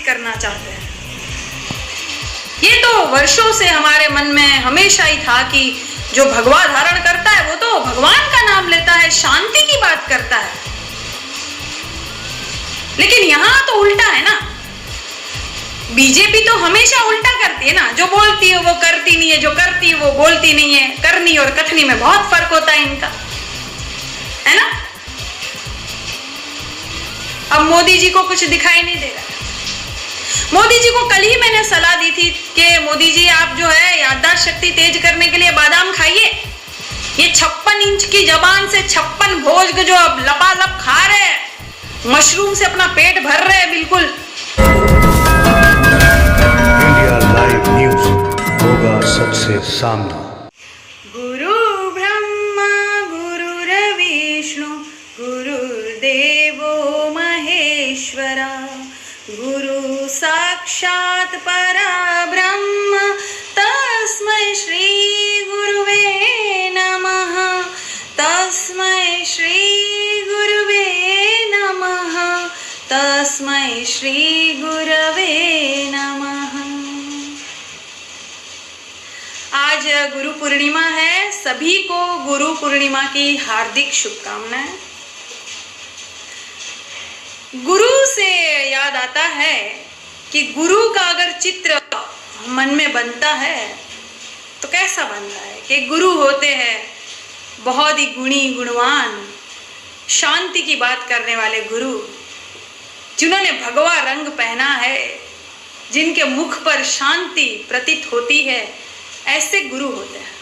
करना चाहते हैं। ये तो वर्षों से हमारे मन में हमेशा ही था कि जो भगवा धारण करता है वो तो भगवान का नाम लेता है, शांति की बात करता है। लेकिन यहां तो उल्टा है ना। बीजेपी तो हमेशा उल्टा करती है ना, जो बोलती है वो करती नहीं है, जो करती है वो बोलती नहीं है। करनी और कथनी में बहुत फर्क होता है इनका, है ना। अब मोदी जी को कुछ दिखाई नहीं दे रहा। मोदी जी को कल ही मैंने सलाह दी थी कि मोदी जी आप जो है याददाश्त शक्ति तेज करने के लिए बादाम खाइए। ये 56 इंच की जबान से 56 भोज जो अब लपालप खा रहे हैं, मशरूम से अपना पेट भर रहे हैं बिल्कुल। इंडिया लाइव न्यूज होगा सबसे सामने। गुरु ब्रह्मा गुरुर्विष्णु गुरुर्देवो महेश्वरा, गुरु साक्षात् परब्रह्म तस्मै श्री गुरुवे नमः, तस्मै श्री गुरुवे नमः, तस्मै श्री गुरवे नमः। आज गुरु पूर्णिमा है। सभी को गुरु पूर्णिमा की हार्दिक शुभकामनाएं। गुरु से याद आता है कि गुरु का अगर चित्र मन में बनता है तो कैसा बनता है कि गुरु होते हैं बहुत ही गुणी गुणवान, शांति की बात करने वाले गुरु, जिन्होंने भगवा रंग पहना है, जिनके मुख पर शांति प्रतीत होती है, ऐसे गुरु होते हैं।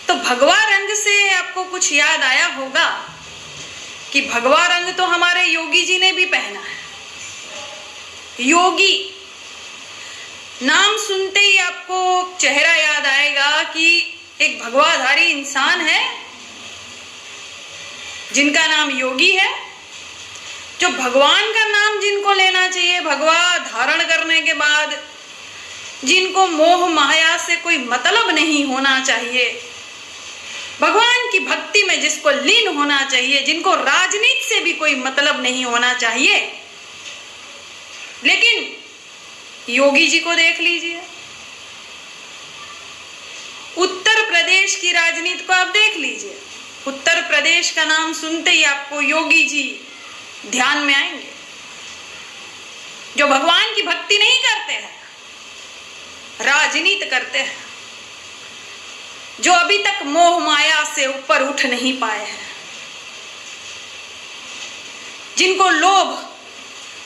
तो भगवा रंग से आपको कुछ याद आया होगा कि भगवा रंग तो हमारे योगी जी ने भी पहना है। योगी नाम सुनते ही आपको चेहरा याद आएगा कि एक भगवाधारी इंसान है जिनका नाम योगी है, जो भगवान का नाम जिनको लेना चाहिए भगवा धारण करने के बाद, जिनको मोह माया से कोई मतलब नहीं होना चाहिए, भगवान की भक्ति में जिसको लीन होना चाहिए, जिनको राजनीति से भी कोई मतलब नहीं होना चाहिए। लेकिन योगी जी को देख लीजिए, उत्तर प्रदेश की राजनीति को आप देख लीजिए। उत्तर प्रदेश का नाम सुनते ही आपको योगी जी ध्यान में आएंगे, जो भगवान की भक्ति नहीं करते हैं, राजनीति करते हैं, जो अभी तक मोह माया से ऊपर उठ नहीं पाए हैं, जिनको लोभ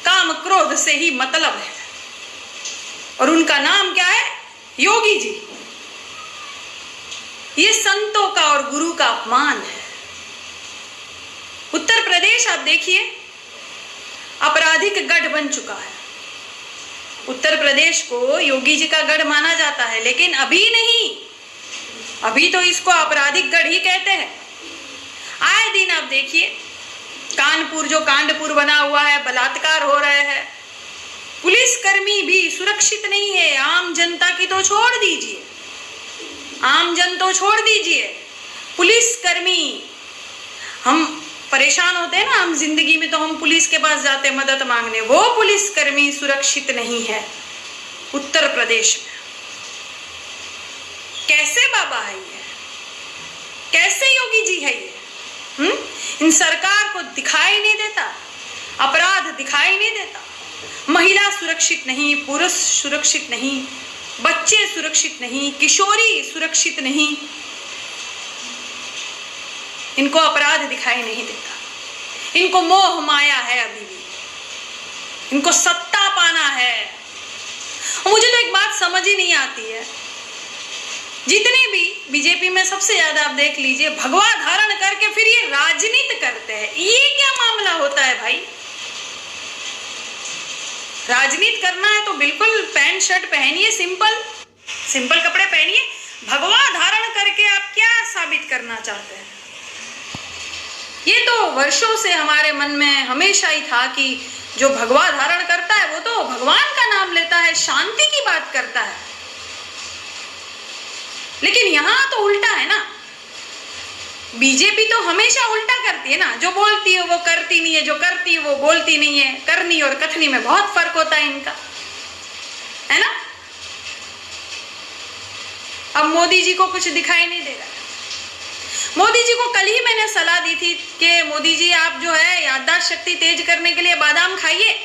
काम क्रोध से ही मतलब है, और उनका नाम क्या है? योगी जी। ये संतों का और गुरु का अपमान है। उत्तर प्रदेश आप देखिए, आपराधिक गढ़ बन चुका है। उत्तर प्रदेश को योगी जी का गढ़ माना जाता है, लेकिन अभी नहीं, अभी तो इसको आपराधिक गढ़ ही कहते हैं। आए दिन आप देखिए, कानपुर जो कांडपुर बना हुआ है, बलात्कार हो रहे हैं, पुलिसकर्मी भी सुरक्षित नहीं है। आम जनता की तो छोड़ दीजिए, आम जन तो छोड़ दीजिए, पुलिसकर्मी, हम परेशान होते हैं ना हम जिंदगी में, तो हम पुलिस के पास जाते मदद मांगने, वो पुलिसकर्मी सुरक्षित नहीं है उत्तर प्रदेश में। कैसे बाबा है ये? कैसे योगी जी है ये? इन सरकार को दिखाई नहीं देता, अपराध दिखाई नहीं देता, महिला सुरक्षित नहीं, पुरुष सुरक्षित नहीं, बच्चे सुरक्षित नहीं, किशोरी सुरक्षित नहीं, इनको अपराध दिखाई नहीं देता। इनको मोह माया है, अभी भी इनको सत्ता पाना है। और मुझे तो एक बात समझ ही नहीं आती है, जितने भी बीजेपी में सबसे ज्यादा आप देख लीजिए, भगवा धारण करके फिर ये राजनीति करते हैं। ये क्या मामला होता है भाई? राजनीति करना है तो बिल्कुल पैंट शर्ट पहनिए, सिंपल सिंपल कपड़े पहनिए। भगवा धारण करके आप क्या साबित करना चाहते हैं? ये तो वर्षों से हमारे मन में हमेशा ही था कि जो भगवा धारण करता है वो तो भगवान का नाम लेता है, शांति की बात करता है। लेकिन यहां तो उल्टा है ना। बीजेपी तो हमेशा उल्टा करती है ना, जो बोलती है वो करती नहीं है, जो करती है वो बोलती नहीं है। करनी और कथनी में बहुत फर्क होता है इनका, है ना। अब मोदी जी को कुछ दिखाई नहीं दे रहा है। मोदी जी को कल ही मैंने सलाह दी थी कि मोदी जी आप जो है याददाश्त शक्ति तेज करने के लिए बादाम खाइए।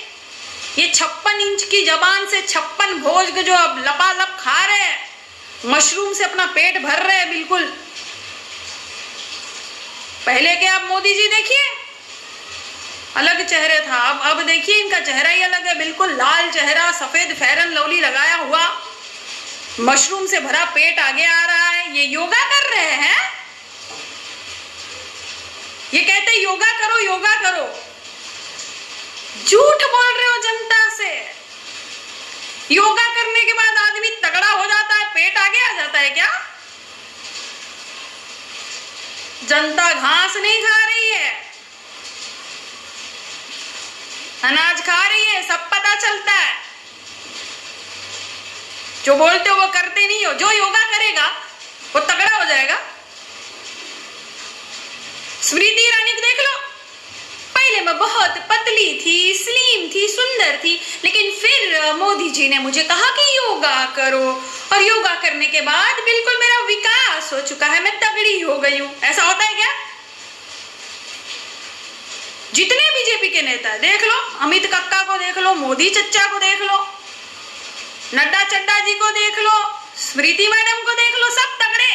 ये 56 इंच की जबान से 56 भोज जो अब लपालप खा रहे हैं, मशरूम से अपना पेट भर रहे हैं बिल्कुल। पहले के आप मोदी जी देखिए, अलग चेहरे था, अब देखिए इनका चेहरा ही अलग है, बिल्कुल लाल चेहरा, सफेद फेरन लवली लगाया हुआ, मशरूम से भरा पेट आगे आ रहा है। ये योगा कर रहे हैं, ये कहते हैं योगा करो योगा करो। झूठ बोल रहे हो जनता से। योगा करने के बाद आदमी तगड़ा हो जाता है, पेट आगे आ जाता है क्या? जनता घास नहीं खा रही है, अनाज खा रही है, सब पता चलता है। जो बोलते हो वो करते नहीं हो। जो योगा करेगा वो तगड़ा हो जाएगा। स्मृति ईरानी को देख लो, पहले मैं बहुत पतली थी, स्लिम थी, सुंदर थी, लेकिन फिर मोदी जी ने मुझे कहा कि योगा करो, और योगा करने के बाद बिल्कुल मेरा विकास हो चुका है, मैं तगड़ी हो गई हूं। ऐसा होता है क्या? जितने बीजेपी के नेता है देख लो, अमित कक्का को देख लो, मोदी चच्चा को देख लो, नड्डा चड्डा जी को देख लो, स्मृति मैडम को देख लो, सब तगड़े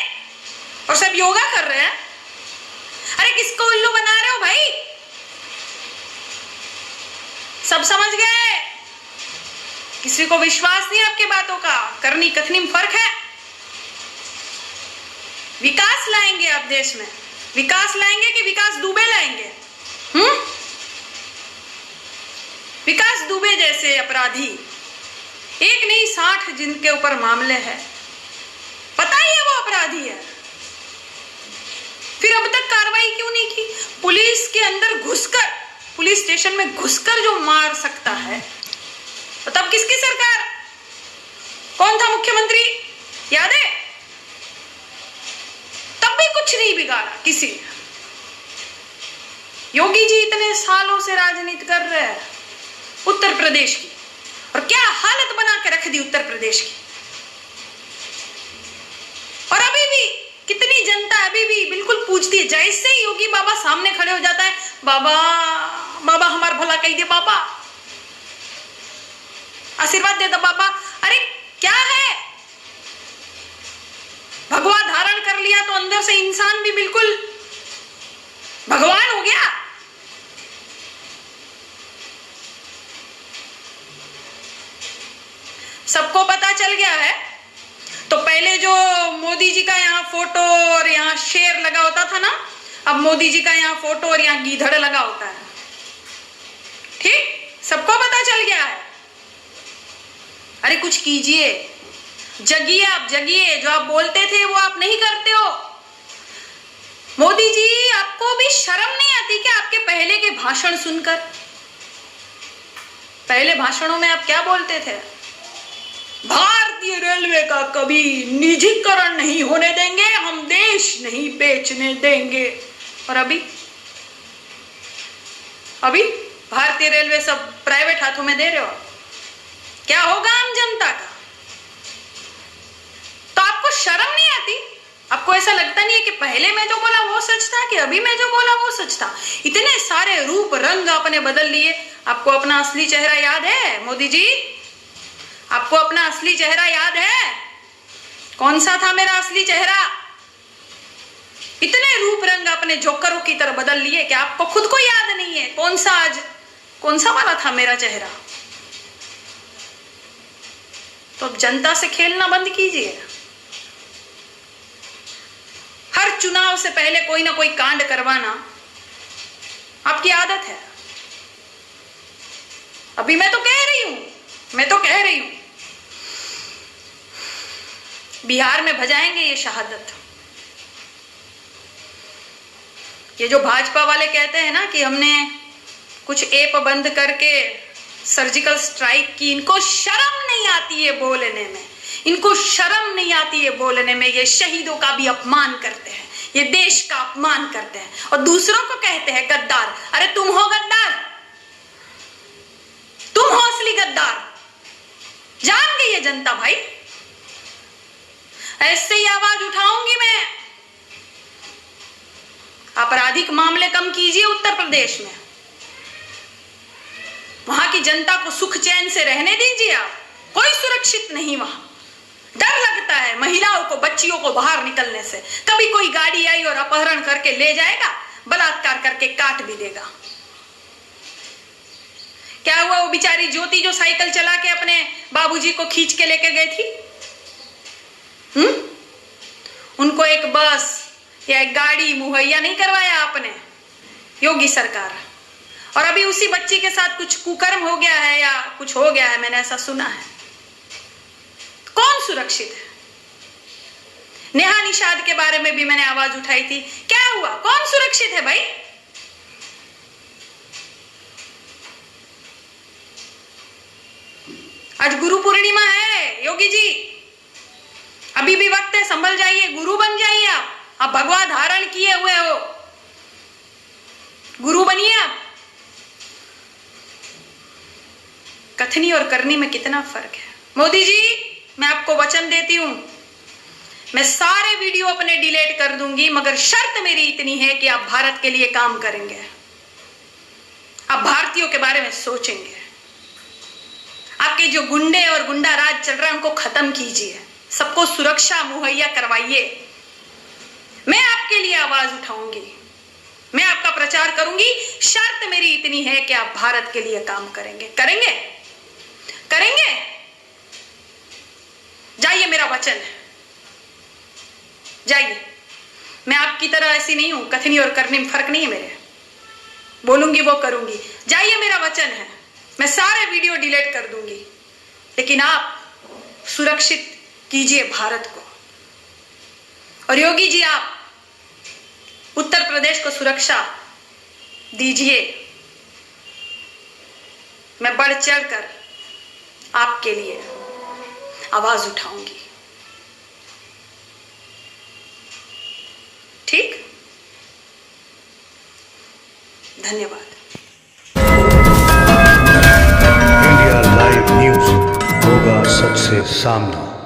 और सब योगा कर रहे हैं। अरे किसको उल्लू बना रहे हो भाई? सब समझ गए, किसी को विश्वास नहीं आपके बातों का। करनी कथनी में फर्क है। विकास लाएंगे आप देश में, विकास लाएंगे कि विकास दुबे लाएंगे? विकास दुबे जैसे अपराधी, एक नहीं 60 जिनके ऊपर मामले हैं, पता ही है वो अपराधी है, फिर अब तक कार्रवाई क्यों नहीं की? पुलिस के अंदर घुसकर, पुलिस स्टेशन में घुसकर जो मार सकता है, तो तब किसकी सरकार? कौन था मुख्यमंत्री, याद है? तब भी कुछ नहीं बिगाड़ा किसी ने। योगी जी इतने सालों से राजनीति कर रहे हैं उत्तर प्रदेश की, और क्या हालत बना के रख दी उत्तर प्रदेश की। और अभी भी कितनी जनता अभी भी बिल्कुल पूछती है, जैसे ही योगी बाबा सामने खड़े हो जाता है, बाबा बाबा हमार भला कही दे, बाबा आशीर्वाद दे दो बाबा। अरे क्या है, भगवा धारण कर लिया तो अंदर से इंसान भी बिल्कुल भगवान हो गया। सबको पता चल गया है। तो पहले जो मोदी जी का यहाँ फोटो और यहाँ शेर लगा होता था ना, अब मोदी जी का यहाँ फोटो और यहाँ गीधड़ लगा होता है। ठीक, सबको पता चल गया है। अरे कुछ कीजिए, जगिए, आप जगिए। जो आप बोलते थे वो आप नहीं करते हो। मोदी जी आपको भी शर्म नहीं आती क्या आपके पहले के भाषण सुनकर? पहले भाषणों में आप क्या बोलते थे? भारतीय रेलवे का कभी निजीकरण नहीं होने देंगे, हम देश नहीं बेचने देंगे। और अभी भारतीय रेलवे सब प्राइवेट हाथों में दे रहे हो। क्या होगा आम जनता का? तो आपको शर्म नहीं आती? आपको ऐसा लगता नहीं है कि पहले मैं जो बोला वो सच था, कि अभी मैं जो बोला वो सच था? इतने सारे रूप रंग आपने बदल लिए। आपको अपना असली चेहरा याद है मोदी जी? आपको अपना असली चेहरा याद है? कौन सा था मेरा असली चेहरा? इतने रूप रंग आपने जोकरों की तरह बदल लिए कि आपको खुद को याद नहीं है कौन सा वाला था मेरा चेहरा। तो अब जनता से खेलना बंद कीजिए। हर चुनाव से पहले कोई ना कोई कांड करवाना आपकी आदत है। अभी मैं तो कह रही हूं बिहार में बजाएंगे ये शहादत। ये जो भाजपा वाले कहते हैं ना कि हमने कुछ ऐप बंद करके सर्जिकल स्ट्राइक की, इनको शर्म नहीं आती है बोलने में, इनको शर्म नहीं आती है बोलने में। ये शहीदों का भी अपमान करते हैं, ये देश का अपमान करते हैं और दूसरों को कहते हैं गद्दार। अरे तुम हो गद्दार, तुम हो असली गद्दार। जान गई है जनता भाई। ऐसे ही आवाज उठाऊंगी मैं। आपराधिक मामले कम कीजिए उत्तर प्रदेश में, वहां की जनता को सुख चैन से रहने दीजिए। आप कोई सुरक्षित नहीं, वहां डर लगता है महिलाओं को, बच्चियों को बाहर निकलने से। कभी कोई गाड़ी आई और अपहरण करके ले जाएगा, बलात्कार करके काट भी देगा। क्या हुआ वो बेचारी ज्योति जो साइकिल चला के अपने बाबूजी को खींच के लेके गई थी? उनको एक बस या एक गाड़ी मुहैया नहीं करवाया आपने, योगी सरकार। और अभी उसी बच्ची के साथ कुछ कुकर्म हो गया है या कुछ हो गया है, मैंने ऐसा सुना है। कौन सुरक्षित है? नेहा निषाद के बारे में भी मैंने आवाज उठाई थी। क्या हुआ? कौन सुरक्षित है भाई? आज गुरु पूर्णिमा है योगी जी, अभी भी वक्त है, संभल जाइए, गुरु बन जाइए। आप भगवा धारण किए हुए हो, गुरु बनिए आप। कथनी और करनी में कितना फर्क है। मोदी जी, मैं आपको वचन देती हूं, मैं सारे वीडियो अपने डिलीट कर दूंगी, मगर शर्त मेरी इतनी है कि आप भारत के लिए काम करेंगे, आप भारतीयों के बारे में सोचेंगे। आपके जो गुंडे और गुंडा राज चल रहा है उनको खत्म कीजिए, सबको सुरक्षा मुहैया करवाइए। मैं आपके लिए आवाज उठाऊंगी, मैं आपका प्रचार करूंगी। शर्त मेरी इतनी है कि आप भारत के लिए काम करेंगे। करेंगे? करेंगे? जाइए, मेरा वचन है, जाइए। मैं आपकी तरह ऐसी नहीं हूं, कथनी और करनी में फर्क नहीं है मेरे। बोलूंगी वो करूंगी। जाइए, मेरा वचन है, मैं सारे वीडियो डिलीट कर दूंगी, लेकिन आप सुरक्षित कीजिए भारत को। और योगी जी, आप उत्तर प्रदेश को सुरक्षा दीजिए। मैं बढ़ चढ़कर आपके लिए आवाज उठाऊंगी। ठीक? धन्यवाद। इंडिया लाइव न्यूज होगा सबसे सामने।